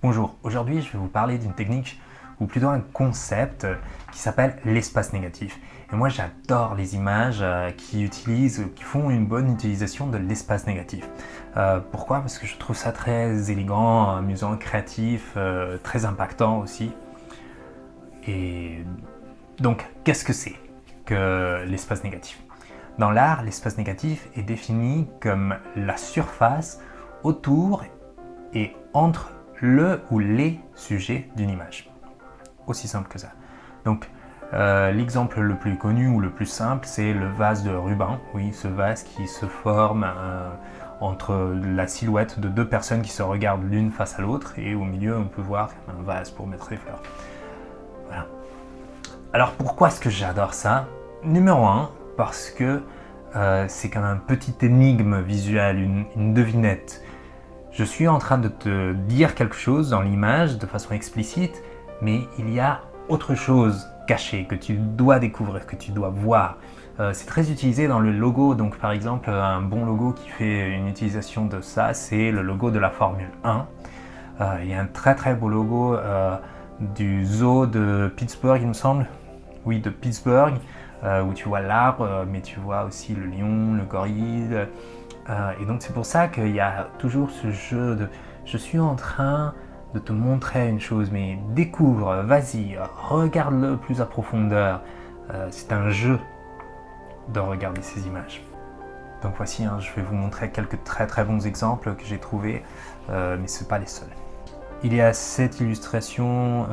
Bonjour, aujourd'hui je vais vous parler d'une technique ou plutôt un concept qui s'appelle l'espace négatif. Et moi j'adore les images qui font une bonne utilisation de l'espace négatif. Pourquoi? Parce que je trouve ça très élégant, amusant, créatif, très impactant aussi. Et donc qu'est-ce que c'est que l'espace négatif? Dans l'art, l'espace négatif est défini comme la surface autour et entre le ou les sujets d'une image. Aussi simple que ça. Donc, l'exemple le plus connu ou le plus simple, c'est le vase de Rubens. Oui, ce vase qui se forme entre la silhouette de deux personnes qui se regardent l'une face à l'autre, et au milieu, on peut voir un vase pour mettre des fleurs. Voilà. Alors, pourquoi est-ce que j'adore ça? Numéro 1, parce que c'est comme un petit énigme visuel, une devinette. Je suis en train de te dire quelque chose dans l'image de façon explicite, mais il y a autre chose cachée que tu dois découvrir, que tu dois voir. C'est très utilisé dans le logo, donc par exemple un bon logo qui fait une utilisation de ça, c'est le logo de la Formule 1. Il y a un très beau logo du zoo de Pittsburgh, il me semble. Oui, de Pittsburgh, où tu vois l'arbre, mais tu vois aussi le lion, le gorille. Et donc c'est pour ça qu'il y a toujours ce jeu de « je suis en train de te montrer une chose, mais découvre, vas-y, regarde-le plus à profondeur ». C'est un jeu de regarder ces images. Donc voici, je vais vous montrer quelques très bons exemples que j'ai trouvés, mais ce ne sont pas les seuls. Il y a cette illustration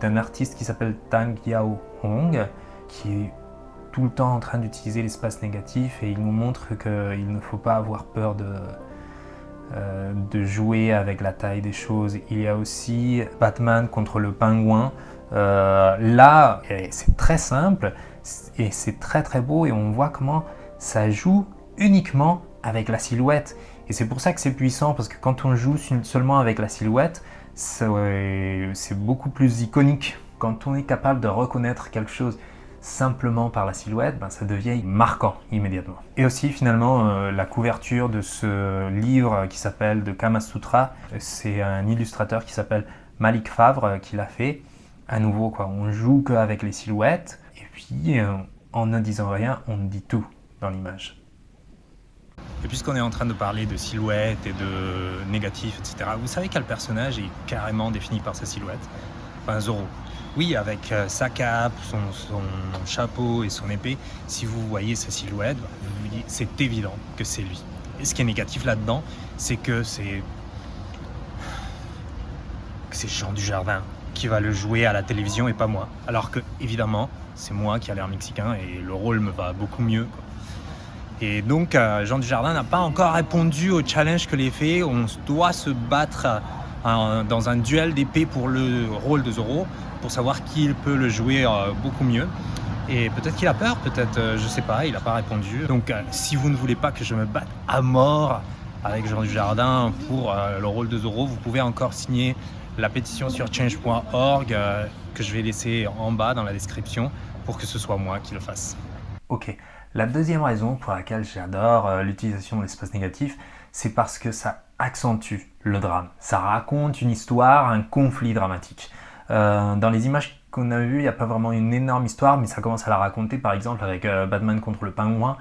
d'un artiste qui s'appelle Tang Yao Hong, qui est tout le temps en train d'utiliser l'espace négatif, et il nous montre qu'il ne faut pas avoir peur de jouer avec la taille des choses. Il y a aussi Batman contre le pingouin. Là, c'est très simple et c'est très beau, et on voit comment ça joue uniquement avec la silhouette. Et c'est pour ça que c'est puissant, parce que quand on joue seulement avec la silhouette, c'est beaucoup plus iconique. Quand on est capable de reconnaître quelque chose simplement par la silhouette, ça devient marquant immédiatement. Et aussi finalement la couverture de ce livre qui s'appelle The Kama Sutra, c'est un illustrateur qui s'appelle Malik Favre qui l'a fait. À nouveau, on joue qu'avec les silhouettes, et puis en ne disant rien, on dit tout dans l'image. Et puisqu'on est en train de parler de silhouette et de négatif, etc., vous savez quel personnage est carrément défini par sa silhouette? Zorro. Oui, avec sa cape, son chapeau et son épée, si vous voyez sa silhouette, c'est évident que c'est lui. Et ce qui est négatif là-dedans, c'est que c'est Jean Dujardin qui va le jouer à la télévision et pas moi. Alors que, évidemment, c'est moi qui a l'air mexicain et le rôle me va beaucoup mieux. Et donc, Jean Dujardin n'a pas encore répondu au challenge que j'ai fait. On doit se battre dans un duel d'épée pour le rôle de Zorro, pour savoir qui peut le jouer beaucoup mieux. Et peut-être qu'il a peur, peut-être, je sais pas, il n'a pas répondu. Donc si vous ne voulez pas que je me batte à mort avec Jean Dujardin pour le rôle de Zorro, vous pouvez encore signer la pétition sur change.org que je vais laisser en bas dans la description pour que ce soit moi qui le fasse. Ok, la deuxième raison pour laquelle j'adore l'utilisation de l'espace négatif, c'est parce que ça accentue le drame. Ça raconte une histoire, un conflit dramatique. Dans les images qu'on a vues, il n'y a pas vraiment une énorme histoire, mais ça commence à la raconter, par exemple avec Batman contre le pingouin.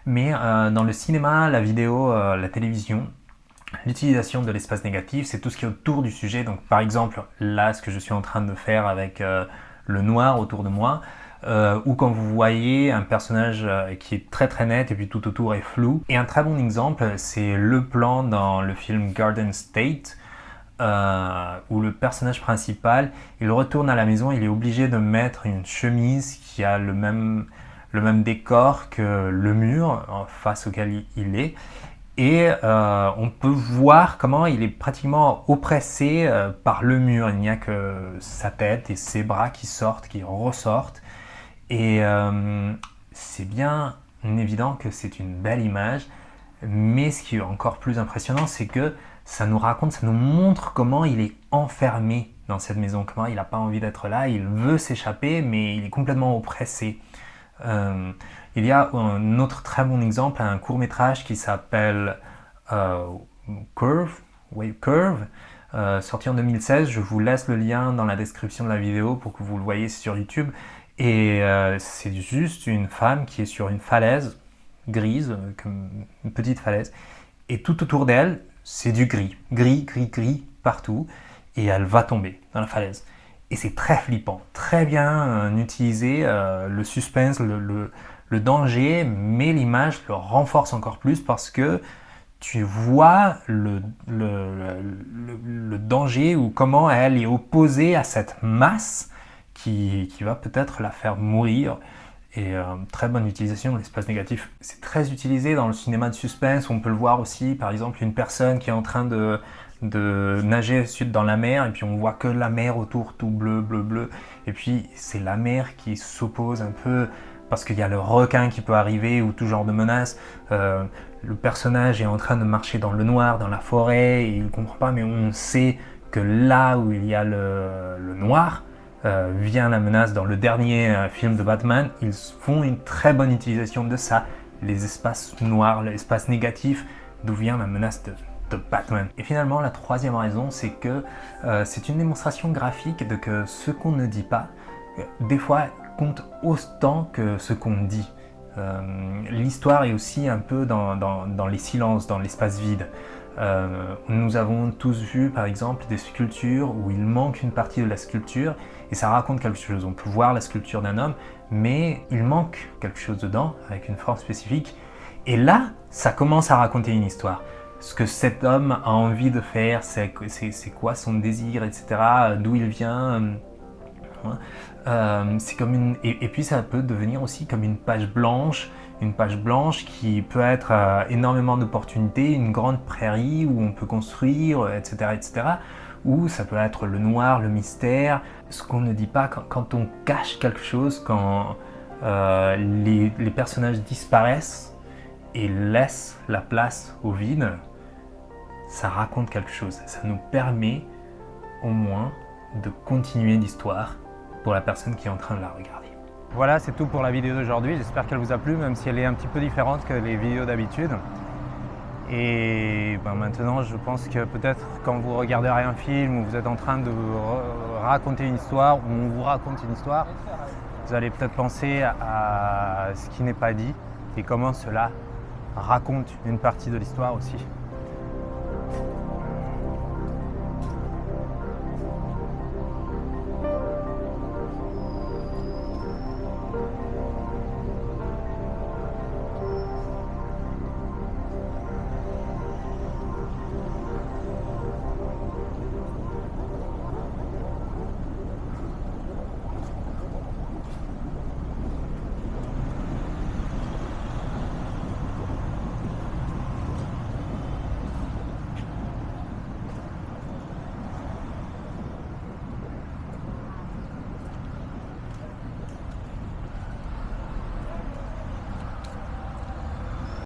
Mais dans le cinéma, la vidéo, la télévision, l'utilisation de l'espace négatif, c'est tout ce qui est autour du sujet. Donc par exemple, là, ce que je suis en train de faire avec le noir autour de moi, ou quand vous voyez un personnage qui est très net et puis tout autour est flou. Et un très bon exemple, c'est le plan dans le film Garden State, où le personnage principal, il retourne à la maison, il est obligé de mettre une chemise qui a le même décor que le mur face auquel il est. Et on peut voir comment il est pratiquement oppressé par le mur. Il n'y a que sa tête et ses bras qui sortent, qui ressortent. Et c'est bien évident que c'est une belle image, mais ce qui est encore plus impressionnant, c'est que ça nous montre comment il est enfermé dans cette maison, comment il n'a pas envie d'être là, il veut s'échapper, mais il est complètement oppressé. Il y a un autre très bon exemple, un court-métrage qui s'appelle Curve, sorti en 2016. Je vous laisse le lien dans la description de la vidéo pour que vous le voyez sur YouTube. Et c'est juste une femme qui est sur une falaise grise, comme une petite falaise, et tout autour d'elle, c'est du gris, gris partout, et elle va tomber dans la falaise. Et c'est très flippant, très bien utilisé, le suspense, le danger, mais l'image le renforce encore plus parce que tu vois le danger ou comment elle est opposée à cette masse qui va peut-être la faire mourir. Et très bonne utilisation de l'espace négatif. C'est très utilisé dans le cinéma de suspense. On peut le voir aussi, par exemple, une personne qui est en train de nager dans la mer, et puis on voit que la mer autour, tout bleu. Et puis c'est la mer qui s'oppose un peu, parce qu'il y a le requin qui peut arriver, ou tout genre de menace. Le personnage est en train de marcher dans le noir, dans la forêt, et il ne comprend pas, mais on sait que là où il y a le noir, vient la menace. Dans le dernier film de Batman, ils font une très bonne utilisation de ça, les espaces noirs, l'espace négatif, d'où vient la menace de Batman. Et finalement, la troisième raison, c'est que c'est une démonstration graphique de que ce qu'on ne dit pas, des fois, compte autant que ce qu'on dit. L'histoire est aussi un peu dans les silences, dans l'espace vide. Nous avons tous vu par exemple des sculptures où il manque une partie de la sculpture et ça raconte quelque chose. On peut voir la sculpture d'un homme, mais il manque quelque chose dedans avec une forme spécifique. Et là, ça commence à raconter une histoire. Ce que cet homme a envie de faire, c'est quoi son désir, etc. D'où il vient. C'est comme et puis ça peut devenir aussi comme une page blanche qui peut être énormément d'opportunités, une grande prairie où on peut construire, etc. Ou ça peut être le noir, le mystère, ce qu'on ne dit pas quand on cache quelque chose, quand les personnages disparaissent et laissent la place au vide, ça raconte quelque chose, ça nous permet au moins de continuer l'histoire pour la personne qui est en train de la regarder. Voilà, c'est tout pour la vidéo d'aujourd'hui. J'espère qu'elle vous a plu, même si elle est un petit peu différente que les vidéos d'habitude. Et maintenant, je pense que peut-être quand vous regarderez un film ou vous êtes en train de raconter une histoire, ou on vous raconte une histoire, vous allez peut-être penser à ce qui n'est pas dit et comment cela raconte une partie de l'histoire aussi.